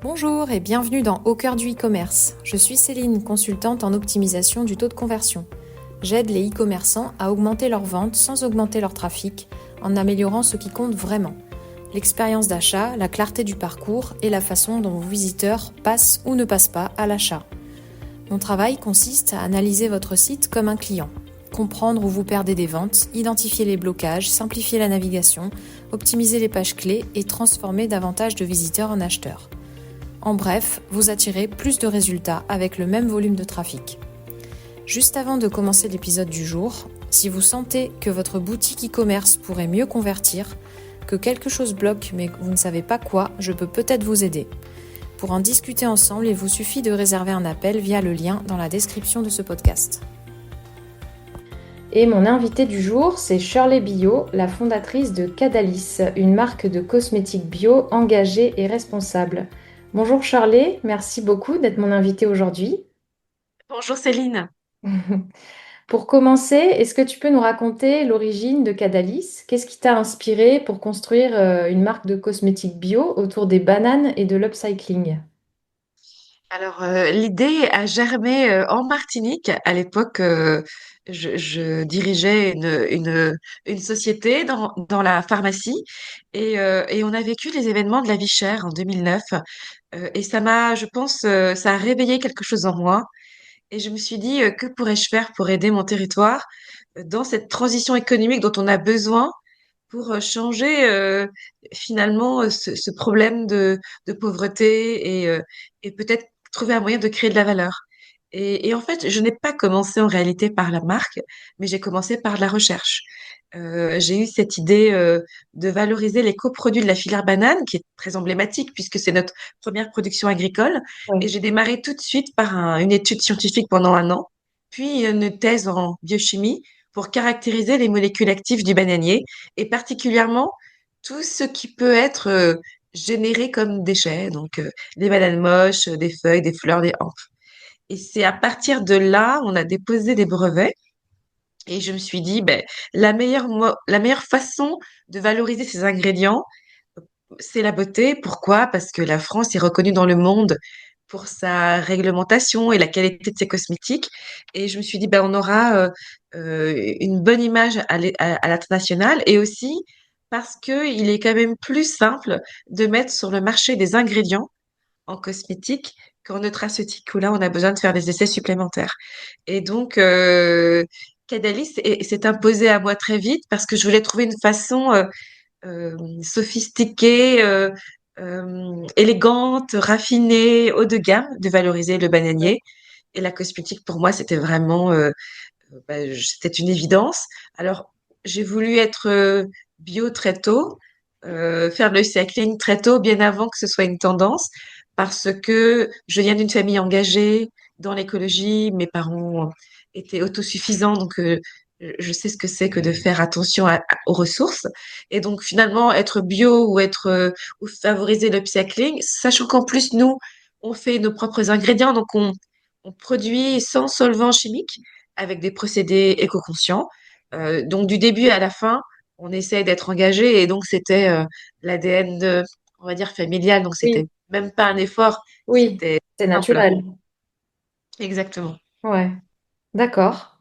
Bonjour et bienvenue dans Au cœur du e-commerce. Je suis Céline, consultante en optimisation du taux de conversion. J'aide les e-commerçants à augmenter leurs ventes sans augmenter leur trafic, en améliorant ce qui compte vraiment. L'expérience d'achat, la clarté du parcours et la façon dont vos visiteurs passent ou ne passent pas à l'achat. Mon travail consiste à analyser votre site comme un client, comprendre où vous perdez des ventes, identifier les blocages, simplifier la navigation, optimiser les pages clés et transformer davantage de visiteurs en acheteurs. En bref, vous attirez plus de résultats avec le même volume de trafic. Juste avant de commencer l'épisode du jour, si vous sentez que votre boutique e-commerce pourrait mieux convertir, que quelque chose bloque mais que vous ne savez pas quoi, je peux peut-être vous aider. Pour en discuter ensemble, il vous suffit de réserver un appel via le lien dans la description de ce podcast. Et mon invitée du jour, c'est Shirley Billot, la fondatrice de Cadalis, une marque de cosmétiques bio engagée et responsable. Bonjour Shirley, merci beaucoup d'être mon invitée aujourd'hui. Bonjour Céline. Pour commencer, est-ce que tu peux nous raconter l'origine de Cadalis? Qu'est-ce qui t'a inspiré pour construire une marque de cosmétiques bio autour des bananes et de l'upcycling? L'idée a germé en Martinique. À l'époque, je dirigeais une société dans la pharmacie et on a vécu les événements de la vie chère en 2009. Et je pense, ça a réveillé quelque chose en moi. Et je me suis dit, que pourrais-je faire pour aider mon territoire dans cette transition économique dont on a besoin pour changer finalement ce problème de pauvreté et peut-être trouver un moyen de créer de la valeur. Et en fait, je n'ai pas commencé en réalité par la marque, mais j'ai commencé par la recherche. J'ai eu cette idée de valoriser les coproduits de la filière banane, qui est très emblématique puisque c'est notre première production agricole. Et Oui. j'ai démarré tout de suite par une étude scientifique pendant un an, puis une thèse en biochimie pour caractériser les molécules actives du bananier et particulièrement tout ce qui peut être généré comme déchets, donc des bananes moches, des feuilles, des fleurs, des hampes. Et c'est à partir de là, on a déposé des brevets et je me suis dit, ben, la meilleure façon de valoriser ces ingrédients, c'est la beauté. Pourquoi? Parce que la France est reconnue dans le monde pour sa réglementation et la qualité de ses cosmétiques. Et je me suis dit, ben, on aura une bonne image à l'international et aussi parce que il est quand même plus simple de mettre sur le marché des ingrédients en cosmétique qu'en nutraceutique, où là, on a besoin de faire des essais supplémentaires. Et donc, Cadalis s'est imposé à moi très vite parce que je voulais trouver une façon sophistiquée, élégante, raffinée, haut de gamme de valoriser le bananier. Et la cosmétique, pour moi, c'était vraiment, c'était une évidence. Alors, j'ai voulu être bio très tôt, faire le cycling très tôt, bien avant que ce soit une tendance, parce que je viens d'une famille engagée dans l'écologie. Mes parents étaient autosuffisants, donc je sais ce que c'est que de faire attention aux ressources. Et donc, finalement, être bio ou favoriser le cycling, sachant qu'en plus, nous, on fait nos propres ingrédients, donc on produit sans solvants chimiques avec des procédés éco-conscients. Donc du début à la fin, on essaie d'être engagé et donc c'était l'ADN on va dire familial, donc Oui, c'était même pas un effort, oui, c'était c'est simple. naturel. Exactement. Ouais, d'accord.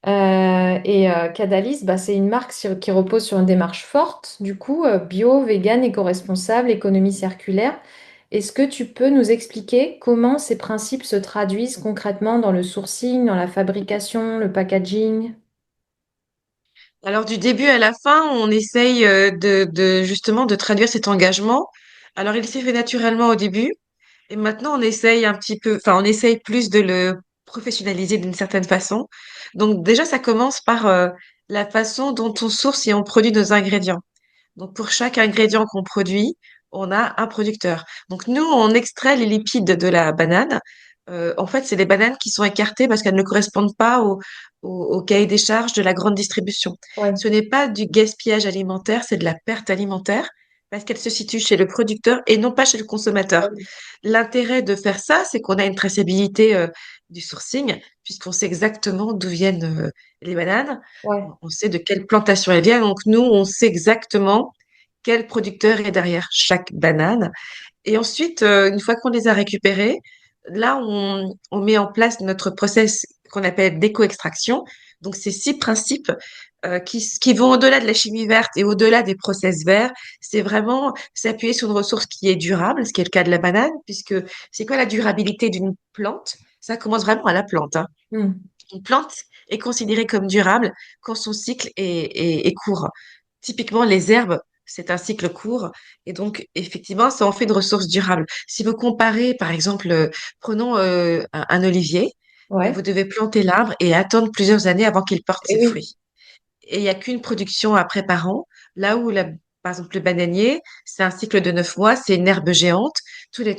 Cadalis, bah, c'est une marque qui repose sur une démarche forte, du coup, bio, vegan, éco-responsable, économie circulaire. Est-ce que tu peux nous expliquer comment ces principes se traduisent concrètement dans le sourcing, dans la fabrication, le packaging? Alors du début à la fin, on essaye de justement de traduire cet engagement. Alors il s'est fait naturellement au début et maintenant on essaye un petit peu, enfin on essaye plus de le professionnaliser d'une certaine façon. Donc déjà ça commence par la façon dont on source et on produit nos ingrédients. Donc, pour chaque ingrédient qu'on produit, on a un producteur. Donc, nous, on extrait les lipides de la banane. En fait, c'est les bananes qui sont écartées parce qu'elles ne correspondent pas au cahier des charges de la grande distribution. Ouais. Ce n'est pas du gaspillage alimentaire, c'est de la perte alimentaire parce qu'elle se situe chez le producteur et non pas chez le consommateur. L'intérêt de faire ça, c'est qu'on a une traçabilité du sourcing puisqu'on sait exactement d'où viennent les bananes. Ouais. On sait de quelle plantation elles viennent. Donc, nous, on sait exactement quel producteur est derrière chaque banane. Et ensuite, une fois qu'on les a récupérés, là, on met en place notre process qu'on appelle d'éco-extraction. Donc, ces 6 principes qui vont au-delà de la chimie verte et au-delà des process verts, c'est vraiment s'appuyer sur une ressource qui est durable, ce qui est le cas de la banane, puisque c'est quoi la durabilité d'une plante? Ça commence vraiment à la plante, hein. Hmm. Une plante est considérée comme durable quand son cycle est court. Typiquement, les herbes, c'est un cycle court et donc effectivement, ça en fait une ressource durable. Si vous comparez, par exemple, prenons un olivier, ben, vous Ouais. devez planter l'arbre et attendre plusieurs années avant qu'il porte Et ses oui. fruits. Et il n'y a qu'une production après par an, là où par exemple le bananier, c'est un cycle de 9 mois, c'est une herbe géante. Tous les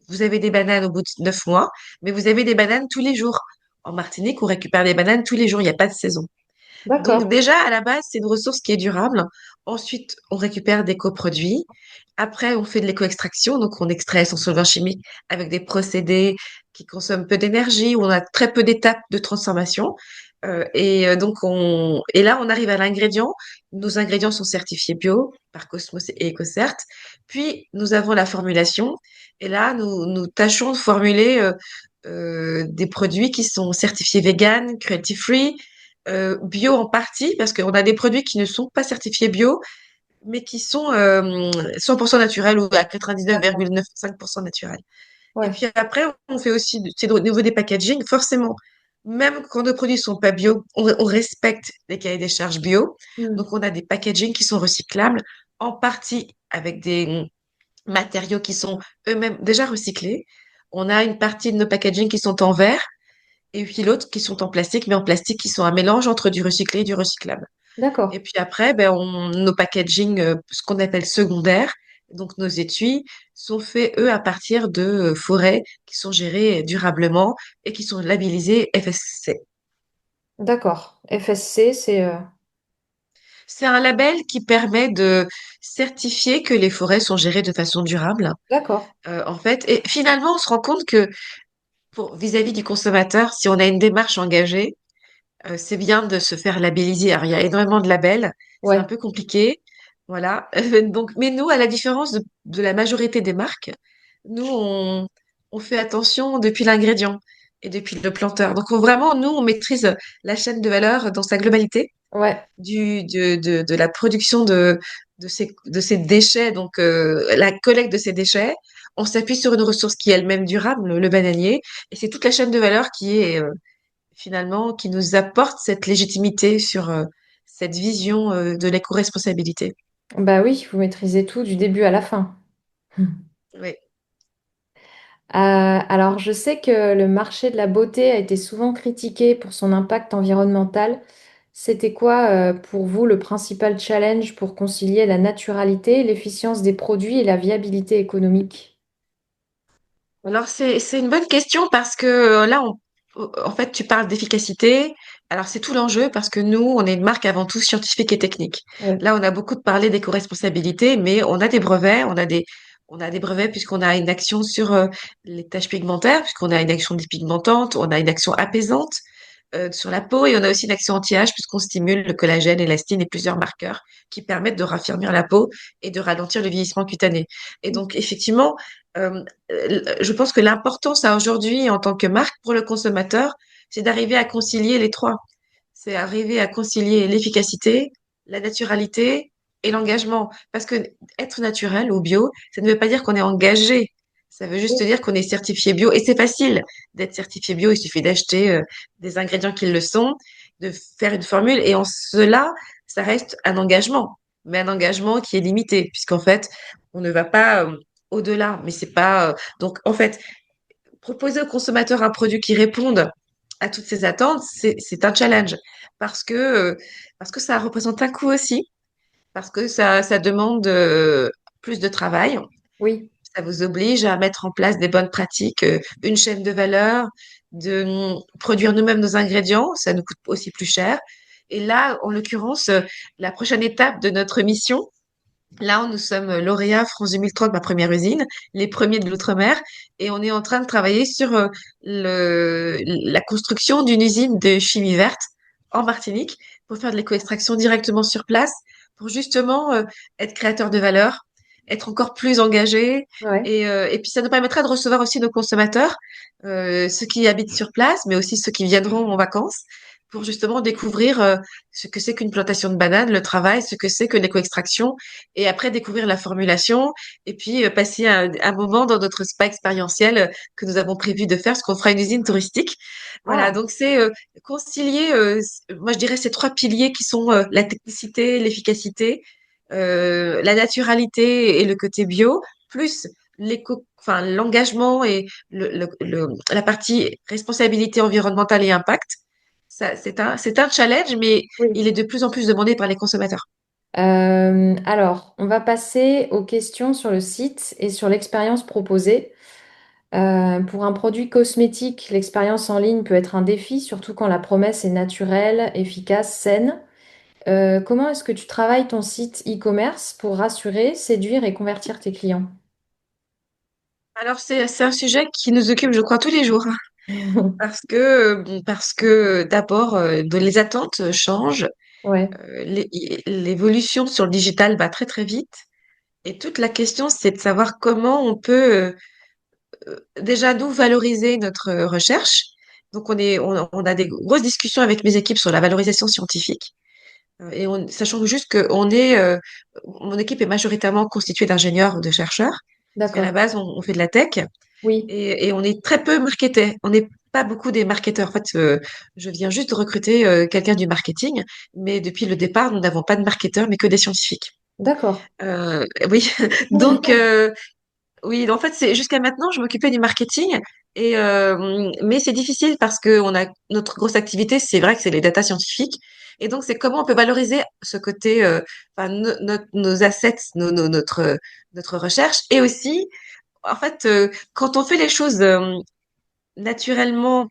vous avez des bananes au bout de 9 mois, mais vous avez des bananes tous les jours. En Martinique, on récupère des bananes tous les jours, il n'y a pas de saison. Donc D'accord. déjà, à la base, c'est une ressource qui est durable. Ensuite, on récupère des coproduits. Après, on fait de l'éco-extraction, donc on extrait son solvant chimique avec des procédés qui consomment peu d'énergie, où on a très peu d'étapes de transformation. Et là, on arrive à l'ingrédient. Nos ingrédients sont certifiés bio par Cosmos et EcoCert. Puis, nous avons la formulation. Et là, nous tâchons de formuler des produits qui sont certifiés vegan, cruelty-free, bio en partie, parce qu'on a des produits qui ne sont pas certifiés bio, mais qui sont 100% naturels ou à D'accord. 99,95% naturels. Et Ouais. puis après, on fait aussi, c'est au niveau des packaging, forcément, même quand nos produits sont pas bio, on respecte les cahiers des charges bio. Hmm. Donc, on a des packaging qui sont recyclables, en partie avec des matériaux qui sont eux-mêmes déjà recyclés. On a une partie de nos packaging qui sont en verre et puis l'autre qui sont en plastique, mais en plastique qui sont un mélange entre du recyclé et du recyclable. Et D'accord. puis après, ben, nos packaging, ce qu'on appelle secondaires, donc nos étuis, sont faits, eux, à partir de forêts qui sont gérées durablement et qui sont labellisées FSC. D'accord. FSC, c'est C'est un label qui permet de certifier que les forêts sont gérées de façon durable, d'accord. en fait. Et finalement, on se rend compte que vis-à-vis du consommateur, si on a une démarche engagée, c'est bien de se faire labelliser. Alors, il y a énormément de labels, c'est un Ouais. peu compliqué, voilà. Donc, mais nous, à la différence de la majorité des marques, nous, on fait attention depuis l'ingrédient et depuis le planteur. Donc, vraiment, nous, on maîtrise la chaîne de valeur dans sa globalité, Ouais. de la production de ces déchets, donc la collecte de ces déchets. On s'appuie sur une ressource qui est elle-même durable, le bananier, et c'est toute la chaîne de valeur qui est finalement, qui nous apporte cette légitimité sur cette vision de l'éco-responsabilité. Bah oui, vous maîtrisez tout du début à la fin. Oui. Alors, je sais que le marché de la beauté a été souvent critiqué pour son impact environnemental. C'était quoi, pour vous, le principal challenge pour concilier la naturalité, l'efficience des produits et la viabilité économique? Alors, c'est une bonne question parce que là, en fait, tu parles d'efficacité. Alors, c'est tout l'enjeu parce que nous, on est une marque avant tout scientifique et technique. Oui, Là, on a beaucoup de parlé d'éco-responsabilité, mais on a des brevets, on a des brevets puisqu'on a une action sur les taches pigmentaires, puisqu'on a une action dépigmentante, on a une action apaisante sur la peau et on a aussi une action anti-âge puisqu'on stimule le collagène, l'élastine et plusieurs marqueurs qui permettent de raffermir la peau et de ralentir le vieillissement cutané. Et donc, effectivement, je pense que l'importance à aujourd'hui en tant que marque pour le consommateur, c'est d'arriver à concilier les trois. C'est arriver à concilier l'efficacité, la naturalité et l'engagement. Parce que être naturel ou bio, ça ne veut pas dire qu'on est engagé. Ça veut juste oui, dire qu'on est certifié bio. Et c'est facile d'être certifié bio. Il suffit d'acheter des ingrédients qui le sont, de faire une formule. Et en cela, ça reste un engagement. Mais un engagement qui est limité, puisqu'en fait, on ne va pas au-delà. Mais c'est pas. Donc, en fait, proposer au consommateur un produit qui réponde à toutes ces attentes, c'est un challenge parce que ça représente un coût aussi, parce que ça demande plus de travail. oui. Ça vous oblige à mettre en place des bonnes pratiques, une chaîne de valeur, de produire nous-mêmes nos ingrédients, ça nous coûte aussi plus cher. Et là, en l'occurrence, la prochaine étape de notre mission, là, nous sommes lauréats France 2030, ma première usine, les premiers de l'outre-mer, et on est en train de travailler sur la construction d'une usine de chimie verte en Martinique pour faire de l'éco-extraction directement sur place, pour justement être créateur de valeur, être encore plus engagés. Ouais. Et puis, ça nous permettra de recevoir aussi nos consommateurs, ceux qui habitent sur place, mais aussi ceux qui viendront en vacances, pour justement découvrir ce que c'est qu'une plantation de bananes, le travail, ce que c'est que l'éco-extraction, et après découvrir la formulation, et puis passer un moment dans notre spa expérientiel que nous avons prévu de faire, parce qu'on fera une usine touristique. Voilà, Ah, donc c'est concilier, moi je dirais ces trois piliers qui sont la technicité, l'efficacité, la naturalité et le côté bio, plus enfin l'engagement et la partie responsabilité environnementale et impact. Ça, c'est un challenge, mais oui. il est de plus en plus demandé par les consommateurs. Alors, on va passer aux questions sur le site et sur l'expérience proposée. Pour un produit cosmétique, l'expérience en ligne peut être un défi, surtout quand la promesse est naturelle, efficace, saine. Comment est-ce que tu travailles ton site e-commerce pour rassurer, séduire et convertir tes clients? Alors c'est un sujet qui nous occupe, je crois, tous les jours, parce que d'abord les attentes changent, Ouais, l'évolution sur le digital va très très vite, et toute la question c'est de savoir comment on peut déjà nous valoriser notre recherche. Donc on a des grosses discussions avec mes équipes sur la valorisation scientifique. Sachant juste que mon équipe est majoritairement constituée d'ingénieurs ou de chercheurs, parce qu'à la d'accord. base, on fait de la tech Oui, et on est très peu marketés. On n'est pas beaucoup des marketeurs. En fait, je viens juste de recruter quelqu'un du marketing, mais depuis le départ, nous n'avons pas de marketeurs, mais que des scientifiques. d'accord. Oui, donc oui, en fait, c'est jusqu'à maintenant, je m'occupais du marketing mais c'est difficile parce que on a notre grosse activité, c'est vrai que c'est les data scientifiques et donc c'est comment on peut valoriser ce côté, enfin, nos assets, notre recherche et aussi, en fait, quand on fait les choses naturellement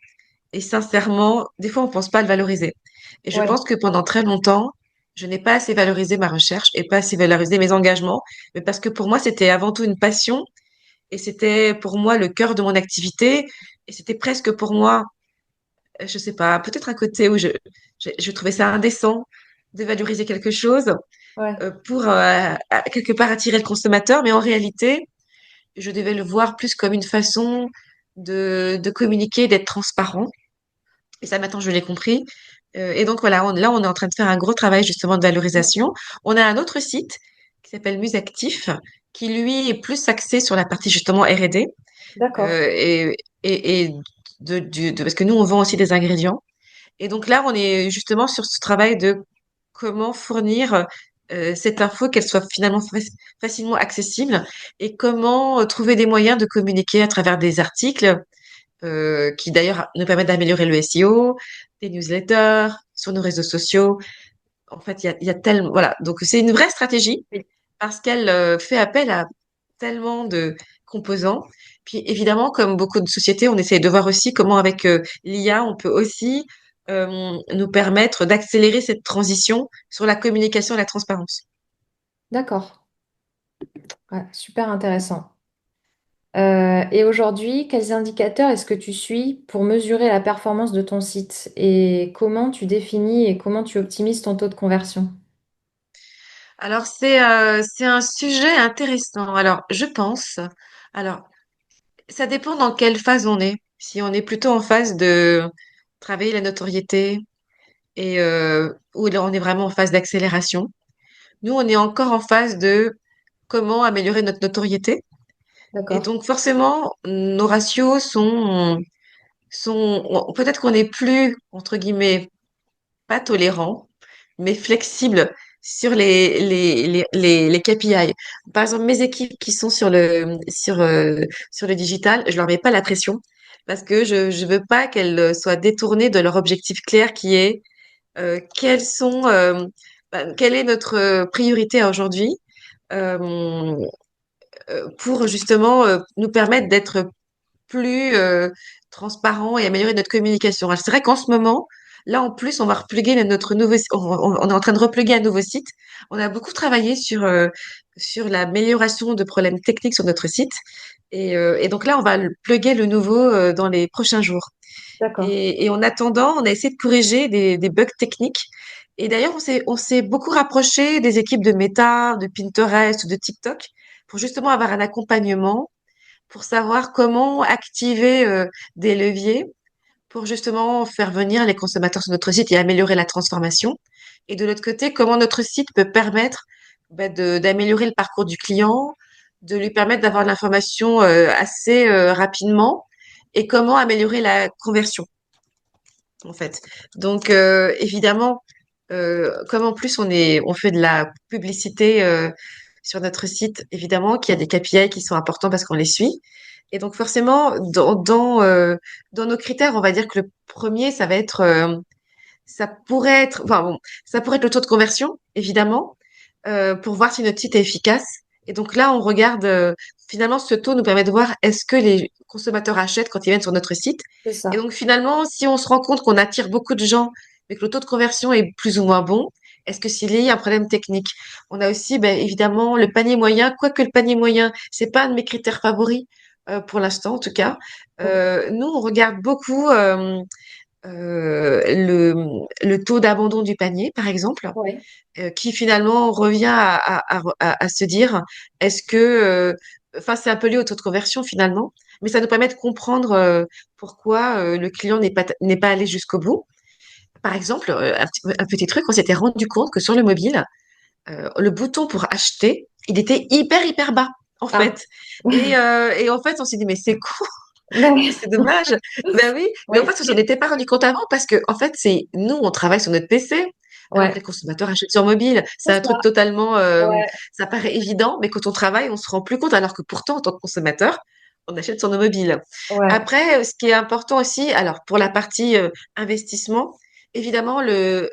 et sincèrement, des fois on pense pas à le valoriser. Et je Ouais, pense que pendant très longtemps, je n'ai pas assez valorisé ma recherche et pas assez valorisé mes engagements, mais parce que pour moi c'était avant tout une passion et c'était pour moi le cœur de mon activité. Et c'était presque pour moi, je sais pas, peut-être un côté où je trouvais ça indécent de valoriser quelque chose ouais, pour quelque part attirer le consommateur. Mais en réalité, je devais le voir plus comme une façon de communiquer, d'être transparent. Et ça, maintenant, je l'ai compris. Et donc, voilà, là, on est en train de faire un gros travail justement de valorisation. On a un autre site qui s'appelle Musactif, qui lui est plus axé sur la partie justement R&D. d'accord. euh, et, et parce que nous, on vend aussi des ingrédients. Et donc là, on est justement sur ce travail de comment fournir cette info, qu'elle soit finalement facilement accessible et comment trouver des moyens de communiquer à travers des articles qui d'ailleurs nous permettent d'améliorer le SEO, des newsletters, sur nos réseaux sociaux. En fait, il y a tellement, voilà. Donc, c'est une vraie stratégie Oui. parce qu'elle fait appel à tellement de composants. Puis évidemment, comme beaucoup de sociétés, on essaie de voir aussi comment avec l'IA, on peut aussi nous permettre d'accélérer cette transition sur la communication et la transparence. D'accord. Ouais, super intéressant. Et aujourd'hui, quels indicateurs est-ce que tu suis pour mesurer la performance de ton site et comment tu définis et comment tu optimises ton taux de conversion? Alors, c'est un sujet intéressant. Alors, je pense, alors, ça dépend dans quelle phase on est. Si on est plutôt en phase de travailler la notoriété et où là, on est vraiment en phase d'accélération. Nous, on est encore en phase de comment améliorer notre notoriété. Et D'accord. donc, forcément, nos ratios peut-être qu'on est plus, entre guillemets, pas tolérant, mais flexible sur les KPI. Par exemple, mes équipes qui sont sur le digital, je leur mets pas la pression parce que je veux pas qu'elles soient détournées de leur objectif clair qui est quelle est notre priorité aujourd'hui euh, pour justement nous permettre d'être plus transparent et améliorer notre communication. Alors, c'est vrai qu'en ce moment, là, en plus, on va repluguer notre on est en train de repluguer un nouveau site. On a beaucoup travaillé sur l'amélioration de problèmes techniques sur notre site. Et donc là, on va plugger le nouveau dans les prochains jours. D'accord. Et en attendant, on a essayé de corriger des bugs techniques. Et d'ailleurs, on s'est beaucoup rapproché des équipes de Meta, de Pinterest ou de TikTok pour justement avoir un accompagnement, pour savoir comment activer des leviers pour justement faire venir les consommateurs sur notre site et améliorer la transformation. Et de l'autre côté, comment notre site peut permettre d'améliorer le parcours du client, de lui permettre d'avoir l'information assez rapidement et comment améliorer la conversion, en fait. Donc, évidemment, comme en plus on fait de la publicité sur notre site, évidemment qu'il y a des KPI qui sont importants parce qu'on les suit. Et donc forcément, dans nos critères, on va dire que le premier, ça va être, ça pourrait être, enfin bon, ça pourrait être le taux de conversion, évidemment, pour voir si notre site est efficace. Et donc là, on regarde, finalement, ce taux nous permet de voir est-ce que les consommateurs achètent quand ils viennent sur notre site. C'est Et ça. donc finalement, si on se rend compte qu'on attire beaucoup de gens, mais que le taux de conversion est plus ou moins bon, est-ce que s'il y a un problème technique? On a aussi, ben, évidemment, le panier moyen, quoique le panier moyen, c'est pas un de mes critères favoris, pour l'instant, en tout cas. Ok. Nous, on regarde beaucoup, le taux d'abandon du panier, par exemple, Ouais. qui finalement revient à se dire, est-ce que, enfin, c'est un peu lié au taux de conversion finalement, mais ça nous permet de comprendre pourquoi le client n'est pas allé jusqu'au bout. Par exemple, un petit truc, on s'était rendu compte que sur le mobile, le bouton pour acheter, il était hyper bas, en Ah. fait. Et en fait, on s'est dit, mais c'est con, Ouais. c'est dommage. Ben oui, mais en Ouais. fait, on s'en était pas rendu compte avant parce que, en fait, c'est nous, on travaille sur notre PC, alors que Ouais. les consommateurs achètent sur mobile. C'est C'est un ça. truc totalement, Ouais. ça paraît évident, mais quand on travaille, on se rend plus compte, alors que pourtant, en tant que consommateur, on achète sur nos mobiles. Ouais. Après, ce qui est important aussi, alors pour la partie investissement, évidemment, le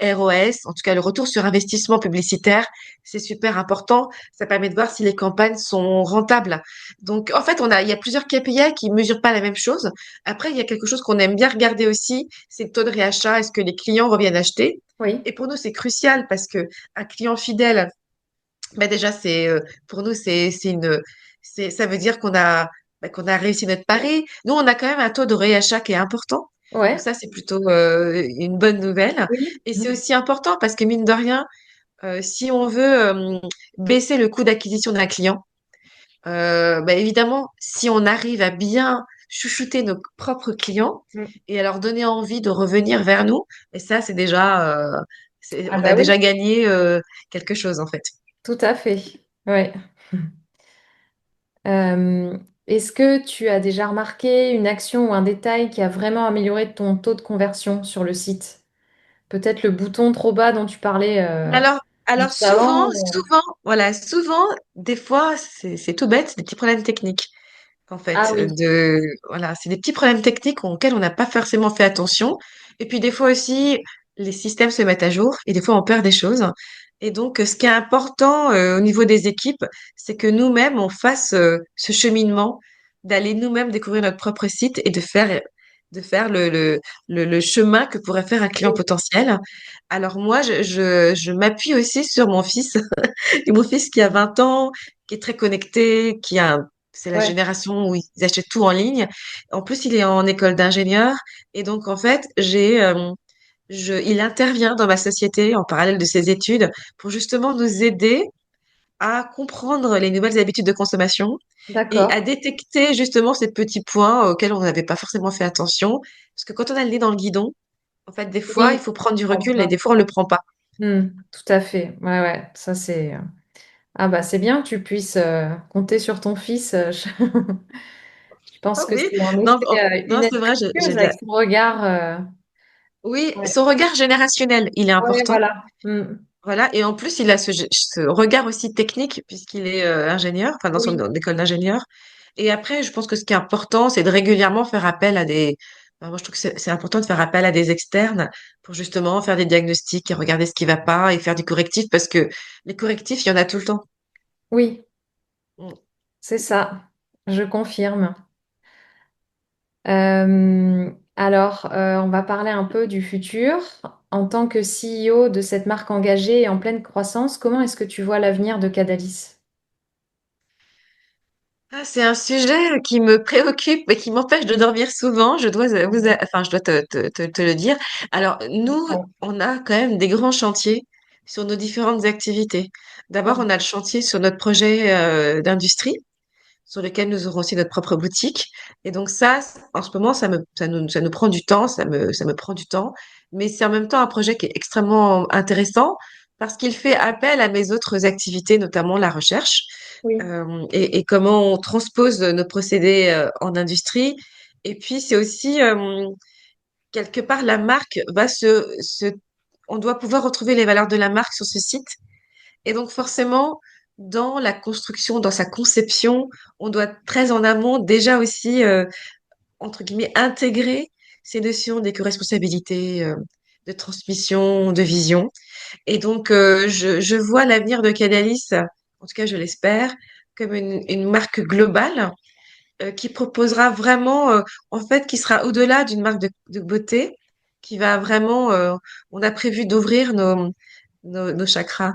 ROS, en tout cas le retour sur investissement publicitaire, c'est super important. Ça permet de voir si les campagnes sont rentables. Donc, en fait, il y a plusieurs KPI qui mesurent pas la même chose. Après, il y a quelque chose qu'on aime bien regarder aussi, c'est le taux de réachat. Est-ce que les clients reviennent acheter? Oui. Et pour nous, c'est crucial parce que un client fidèle, ben déjà, pour nous, ça veut dire qu'on a réussi notre pari. Nous, on a quand même un taux de réachat qui est important. Donc Ouais. ça, c'est plutôt une bonne nouvelle. Oui. Et c'est aussi important parce que mine de rien, si on veut baisser le coût d'acquisition d'un client, bah, évidemment, si on arrive à bien chouchouter nos propres clients Mm. et à leur donner envie de revenir vers nous, et ça, c'est déjà, Ah on bah a oui, déjà gagné quelque chose en fait. tout à fait. Ouais. Euh, Est-ce que tu as déjà remarqué une action ou un détail qui a vraiment amélioré ton taux de conversion sur le site? Peut-être le bouton trop bas dont tu parlais Alors juste avant. voilà, souvent, des fois, c'est tout bête, c'est des petits problèmes techniques. En Ah fait, oui, voilà, c'est des petits problèmes techniques auxquels on n'a pas forcément fait attention. Et puis des fois aussi, les systèmes se mettent à jour et des fois on perd des choses. Et donc, ce qui est important au niveau des équipes, c'est que nous-mêmes on fasse ce cheminement, d'aller nous-mêmes découvrir notre propre site et de faire le chemin que pourrait faire un client oui, potentiel. Alors moi, je m'appuie aussi sur mon fils, et mon fils qui a 20 ans, qui est très connecté, c'est la ouais, génération où ils achètent tout en ligne. En plus, il est en école d'ingénieur. Et donc, en fait, il intervient dans ma société en parallèle de ses études pour justement nous aider à comprendre les nouvelles habitudes de consommation et d'accord. à détecter justement ces petits points auxquels on n'avait pas forcément fait attention. Parce que quand on a le nez dans le guidon, en fait, des fois, il Oui, faut prendre du on recul et voit. des fois, on le prend pas. Tout à fait. Ouais, ouais, ça c'est. Ah bah c'est bien que tu puisses compter sur ton fils. Je pense Ah que oui, c'est en non, effet une non, aide c'est vrai, précieuse avec son regard. oui, Ouais. son regard générationnel, il est Ouais, important. voilà. Voilà, et en plus, il a ce regard aussi technique puisqu'il est ingénieur, enfin dans son Oui, école d'ingénieur. Et après, je pense que ce qui est important, c'est de régulièrement faire appel à moi, je trouve que c'est important de faire appel à des externes pour justement faire des diagnostics et regarder ce qui va pas et faire du correctif parce que les correctifs, il y en a tout le temps. oui, Mm. c'est ça. Je confirme. Alors, on va parler un peu du futur. En tant que CEO de cette marque engagée et en pleine croissance, comment est-ce que tu vois l'avenir de Cadalis? Ah, c'est un sujet qui me préoccupe et qui m'empêche de dormir souvent. Je dois te le dire. Alors, nous, Ouais. on a quand même des grands chantiers sur nos différentes activités. D'abord, Ouais. on a le chantier sur notre projet d'industrie, sur lequel nous aurons aussi notre propre boutique. Et donc ça, en ce moment, ça nous prend du temps, ça me prend du temps, mais c'est en même temps un projet qui est extrêmement intéressant parce qu'il fait appel à mes autres activités, notamment la recherche, Oui. et comment on transpose nos procédés en industrie. Et puis c'est aussi quelque part la marque on doit pouvoir retrouver les valeurs de la marque sur ce site. Et donc forcément, dans la construction, dans sa conception, on doit être très en amont déjà aussi, entre guillemets, intégrer ces notions d'éco-responsabilité, de transmission, de vision. Et donc, je vois l'avenir de Cadalis, en tout cas je l'espère, comme une marque globale qui proposera vraiment, en fait, qui sera au-delà d'une marque de beauté, qui va vraiment, on a prévu d'ouvrir nos chakras.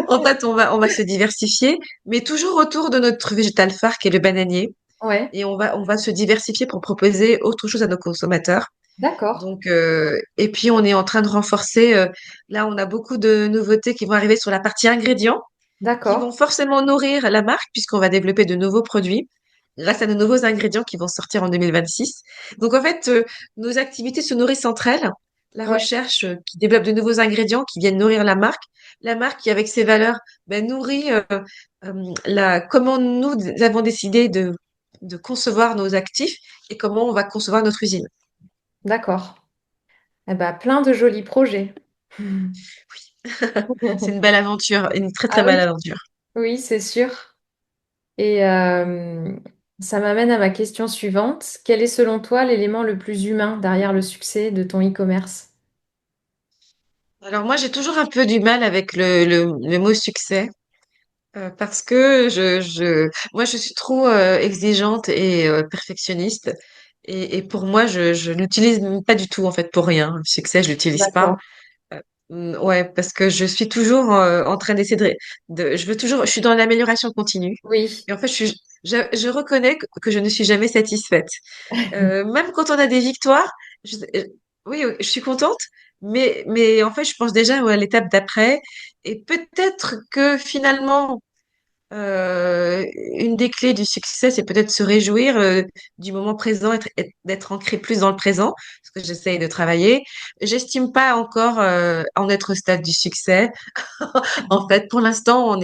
En fait, on va se diversifier, mais toujours autour de notre végétal phare qui est le bananier. Ouais. Et on va se diversifier pour proposer autre chose à nos consommateurs. D'accord. Donc, et puis on est en train de renforcer. Là, on a beaucoup de nouveautés qui vont arriver sur la partie ingrédients, qui D'accord. vont forcément nourrir la marque puisqu'on va développer de nouveaux produits grâce à de nouveaux ingrédients qui vont sortir en 2026. Donc en fait, nos activités se nourrissent entre elles. La Ouais. recherche qui développe de nouveaux ingrédients qui viennent nourrir la marque qui avec ses valeurs ben, nourrit comment nous avons décidé de concevoir nos actifs et comment on va concevoir notre usine. D'accord. Eh ben, plein de jolis projets. C'est une belle aventure, une très très Ah belle oui, aventure. oui, c'est sûr. Et ça m'amène à ma question suivante. Quel est selon toi l'élément le plus humain derrière le succès de ton e-commerce? Alors moi, j'ai toujours un peu du mal avec le mot succès. Parce que moi, je suis trop exigeante et perfectionniste. Et pour moi, je l'utilise pas du tout, en fait, pour rien. Le succès, je l'utilise pas. D'accord. Ouais, parce que je suis toujours en train d'essayer je veux toujours, je suis dans l'amélioration continue. Oui, Et en fait, je reconnais que je ne suis jamais satisfaite. Même quand on a des victoires, oui, je suis contente, mais en fait, je pense déjà ouais, à l'étape d'après. Et peut-être que finalement, une des clés du succès, c'est peut-être se réjouir du moment présent, d'être ancré plus dans le présent, ce que j'essaye de travailler. J'estime pas encore en être au stade du succès. En fait, pour l'instant,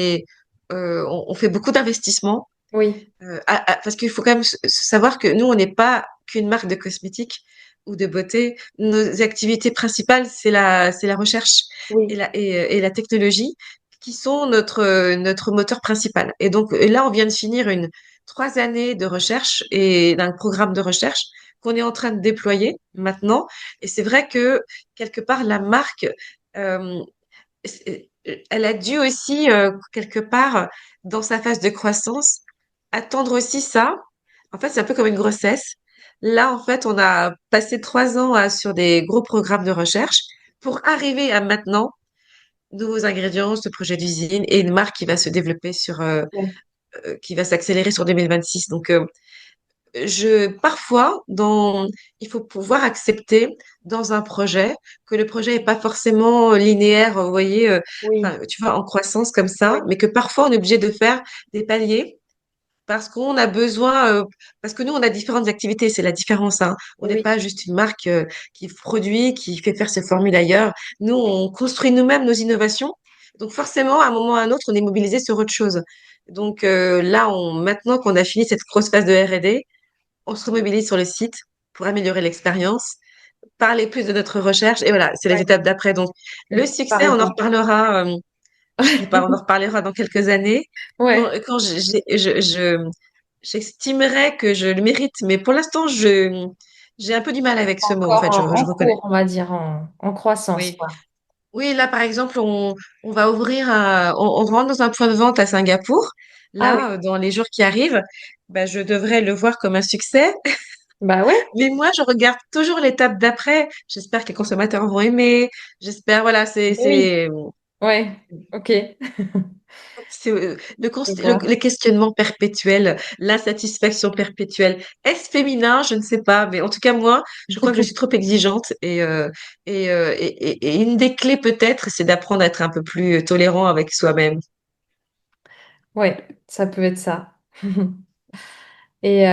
on fait beaucoup d'investissements oui, parce qu'il faut quand même savoir que nous, on n'est pas qu'une marque de cosmétiques ou de beauté. Nos activités principales, c'est la recherche oui, et la technologie qui sont notre moteur principal. Et donc là, on vient de finir 3 années de recherche et d'un programme de recherche qu'on est en train de déployer maintenant. Et c'est vrai que quelque part, la marque, euh, elle a dû aussi, quelque part, dans sa phase de croissance, attendre aussi ça. En fait, c'est un peu comme une grossesse. Là, en fait, on a passé 3 ans sur des gros programmes de recherche pour arriver à maintenant nouveaux ingrédients, ce projet d'usine et une marque qui va se développer oui, qui va s'accélérer sur 2026. Donc, parfois, il faut pouvoir accepter dans un projet que le projet est pas forcément linéaire, vous voyez, oui, enfin, tu vois, en croissance comme ça, oui, mais que parfois on est obligé de faire des paliers parce qu'on a besoin, parce que nous, on a différentes activités, c'est la différence, hein. On n'est oui, pas juste une marque qui produit, qui fait faire ses formules ailleurs. Nous, on construit nous-mêmes nos innovations. Donc forcément, à un moment ou à un autre, on est mobilisé sur autre chose. Donc là, maintenant qu'on a fini cette grosse phase de R&D, on se remobilise sur le site pour améliorer l'expérience, parler plus de notre recherche, et voilà, c'est les ouais. étapes d'après. Donc, Et le succès, on en comparaison. reparlera, je sais pas, on en reparlera dans quelques années, Ouais, quand j'estimerai que je le mérite, mais pour l'instant, j'ai un peu du mal avec ce mot, en encore fait, en je reconnais. cours, on va dire, en croissance, Oui. quoi. Oui, là, par exemple, on va on rentre dans un point de vente à Singapour. Ah oui, Là, dans les jours qui arrivent, bah, je devrais le voir comme un succès. bah ouais, Mais moi, je regarde toujours l'étape d'après. J'espère que les consommateurs vont aimer. J'espère, voilà, oui, Ouais, ok, C'est je vois. le questionnement perpétuel, l'insatisfaction perpétuelle. Est-ce féminin? Je ne sais pas, mais en tout cas moi, je crois que je suis trop exigeante et une des clés peut-être, c'est d'apprendre à être un peu plus tolérant avec soi-même. Ouais, ça peut être ça. Et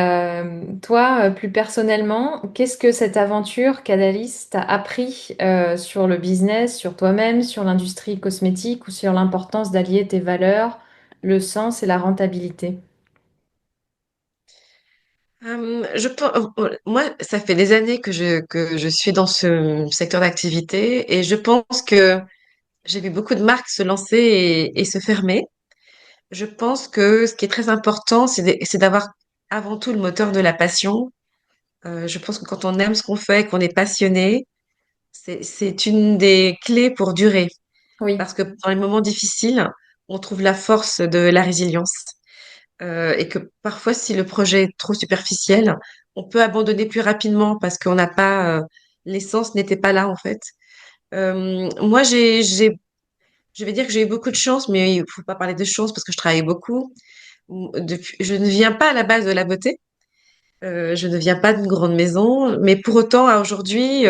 toi, plus personnellement, qu'est-ce que cette aventure Cadalis t'a appris sur le business, sur toi-même, sur l'industrie cosmétique ou sur l'importance d'allier tes valeurs, le sens et la rentabilité? Moi, ça fait des années que je suis dans ce secteur d'activité et je pense que j'ai vu beaucoup de marques se lancer et se fermer. Je pense que ce qui est très important, c'est d'avoir avant tout le moteur de la passion. Je pense que quand on aime ce qu'on fait, qu'on est passionné, c'est une des clés pour durer. Oui, Parce que dans les moments difficiles, on trouve la force de la résilience. Et que parfois, si le projet est trop superficiel, on peut abandonner plus rapidement parce qu'on n'a pas, l'essence n'était pas là en fait. Moi, je vais dire que j'ai eu beaucoup de chance, mais il faut pas parler de chance parce que je travaille beaucoup. Je ne viens pas à la base de la beauté. Je ne viens pas d'une grande maison, mais pour autant, à aujourd'hui,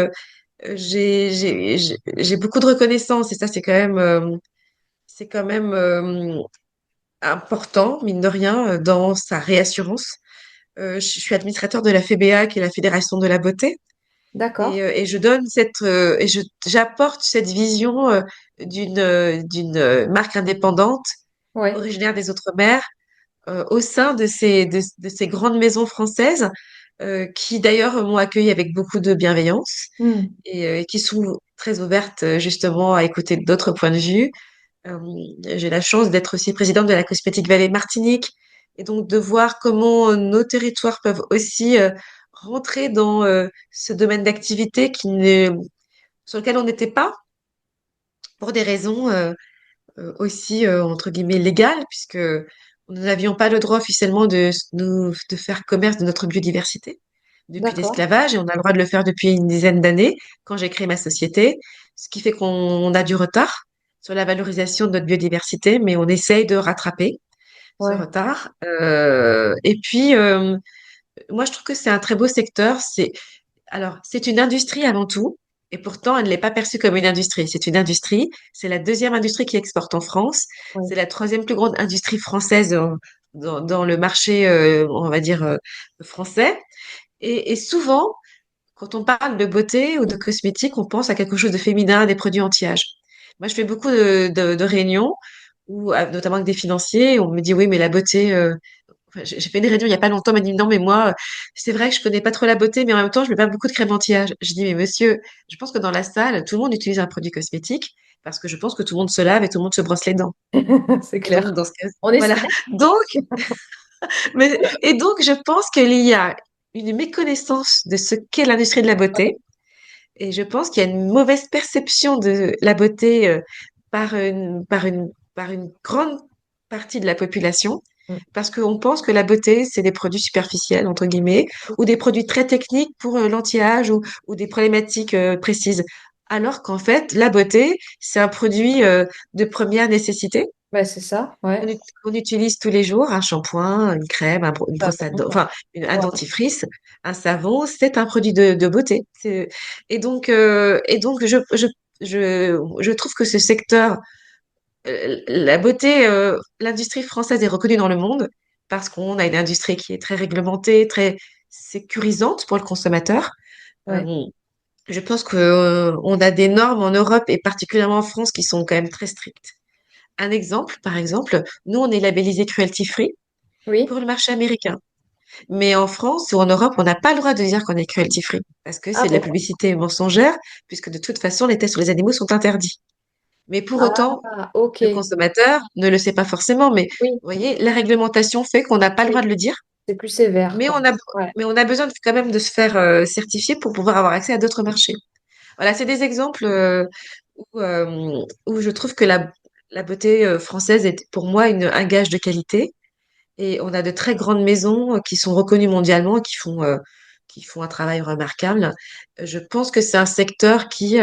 j'ai beaucoup de reconnaissance et ça, c'est quand même important, mine de rien, dans sa réassurance. Je suis administrateur de la FEBA, qui est la Fédération de la beauté, d'accord. et je donne j'apporte cette vision d'une marque indépendante, Ouais. originaire des Outre-mer, au sein de ces grandes maisons françaises, qui d'ailleurs m'ont accueilli avec beaucoup de bienveillance Hmm. et qui sont très ouvertes justement à écouter d'autres points de vue. Euh, j'ai la chance d'être aussi présidente de la Cosmétique Vallée Martinique et donc de voir comment nos territoires peuvent aussi rentrer dans ce domaine d'activité sur lequel on n'était pas pour des raisons aussi entre guillemets légales puisque nous n'avions pas le droit officiellement de faire commerce de notre biodiversité depuis D'accord. l'esclavage et on a le droit de le faire depuis une dizaine d'années quand j'ai créé ma société, ce qui fait qu'on a du retard sur la valorisation de notre biodiversité, mais on essaye de rattraper ce Ouais. retard. Et puis, moi, je trouve que c'est un très beau secteur. C'est une industrie avant tout, et pourtant, elle ne l'est pas perçue comme une industrie. C'est une industrie. C'est la deuxième industrie qui exporte en France. Ouais. C'est la troisième plus grande industrie française dans le marché, on va dire, français. Et souvent, quand on parle de beauté ou de cosmétique, on pense à quelque chose de féminin, des produits anti-âge. Moi, je fais beaucoup de réunions, notamment avec des financiers, et on me dit oui, mais la beauté. Enfin, j'ai fait une réunion il n'y a pas longtemps, on m'a dit non, mais moi, c'est vrai que je connais pas trop la beauté, mais en même temps, je mets pas beaucoup de crème anti-âge. Je dis mais monsieur, je pense que dans la salle, tout le monde utilise un produit cosmétique parce que je pense que tout le monde se lave et tout le monde se brosse les dents. C'est Et donc, clair. dans ce cas, On voilà. espère. Donc, et donc, je pense qu'il y a une méconnaissance de ce qu'est l'industrie de la beauté et je pense qu'il y a une mauvaise perception de la beauté par une grande partie de la population, Mm. parce qu'on pense que la beauté, c'est des produits superficiels, entre guillemets, ou des produits très techniques pour l'anti-âge ou des problématiques précises. Alors qu'en fait, la beauté, c'est un produit de première nécessité Bah, c'est ça, ouais. qu'on utilise tous les jours, un shampoing, une crème, une Ça brosse à dents, va. enfin, un Ouais. dentifrice, un savon, c'est un produit de beauté. Et donc je trouve que ce secteur, la beauté, l'industrie française est reconnue dans le monde parce qu'on a une industrie qui est très réglementée, très sécurisante pour le consommateur. Ouais. Euh, je pense que, on a des normes en Europe et particulièrement en France qui sont quand même très strictes. Un exemple, par exemple, nous, on est labellisé cruelty free Oui. pour le marché américain. Mais en France ou en Europe, on n'a pas le droit de dire qu'on est cruelty free parce que Ah c'est de la bon. publicité mensongère, puisque de toute façon, les tests sur les animaux sont interdits. Mais pour autant, Ah, ok. le consommateur ne le sait pas forcément. Mais Oui, vous voyez, la réglementation fait qu'on n'a pas le droit oui. de le dire, C'est plus sévère, mais quoi. Ouais. mais on a besoin quand même de se faire certifier pour pouvoir avoir accès à d'autres marchés. Voilà, c'est des exemples où je trouve que la beauté française est pour moi un gage de qualité. Et on a de très grandes maisons qui sont reconnues mondialement et qui font un travail remarquable. Je pense que c'est un secteur qui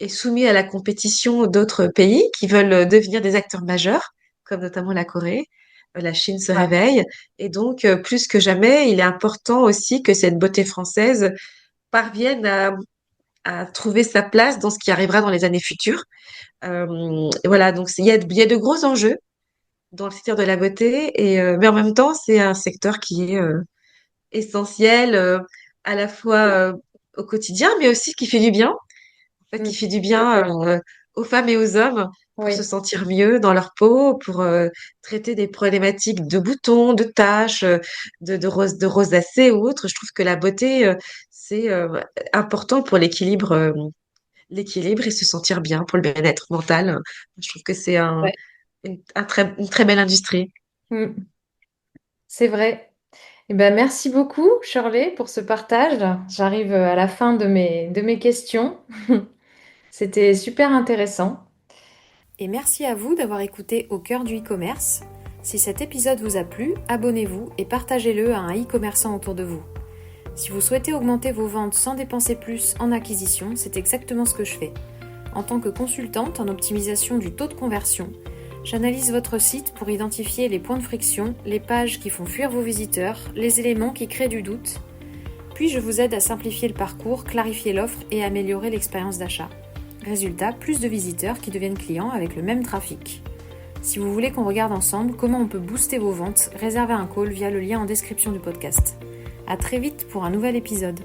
est soumis à la compétition d'autres pays qui veulent devenir des acteurs majeurs, comme notamment la Corée. La Chine se Ouais. réveille. Et donc, plus que jamais, il est important aussi que cette beauté française parvienne à trouver sa place dans ce qui arrivera dans les années futures. Et voilà, donc il y a de gros enjeux dans le secteur de la beauté, mais en même temps, c'est un secteur qui est essentiel à la fois au quotidien, mais aussi qui fait du bien, en fait, qui Mm. fait du bien aux femmes et aux hommes pour se Oui. sentir mieux dans leur peau, pour traiter des problématiques de boutons, de taches, de rosacée ou autres. Je trouve que la beauté, c'est important pour l'équilibre et se sentir bien, pour le bien-être mental. Je trouve que c'est Ouais. une très belle industrie. Mm. C'est vrai. Eh ben, merci beaucoup, Shirley, pour ce partage. J'arrive à la fin de mes questions. C'était super intéressant. Et merci à vous d'avoir écouté Au cœur du e-commerce. Si cet épisode vous a plu, abonnez-vous et partagez-le à un e-commerçant autour de vous. Si vous souhaitez augmenter vos ventes sans dépenser plus en acquisition, c'est exactement ce que je fais. En tant que consultante en optimisation du taux de conversion, j'analyse votre site pour identifier les points de friction, les pages qui font fuir vos visiteurs, les éléments qui créent du doute. Puis je vous aide à simplifier le parcours, clarifier l'offre et améliorer l'expérience d'achat. Résultat, plus de visiteurs qui deviennent clients avec le même trafic. Si vous voulez qu'on regarde ensemble comment on peut booster vos ventes, réservez un call via le lien en description du podcast. À très vite pour un nouvel épisode.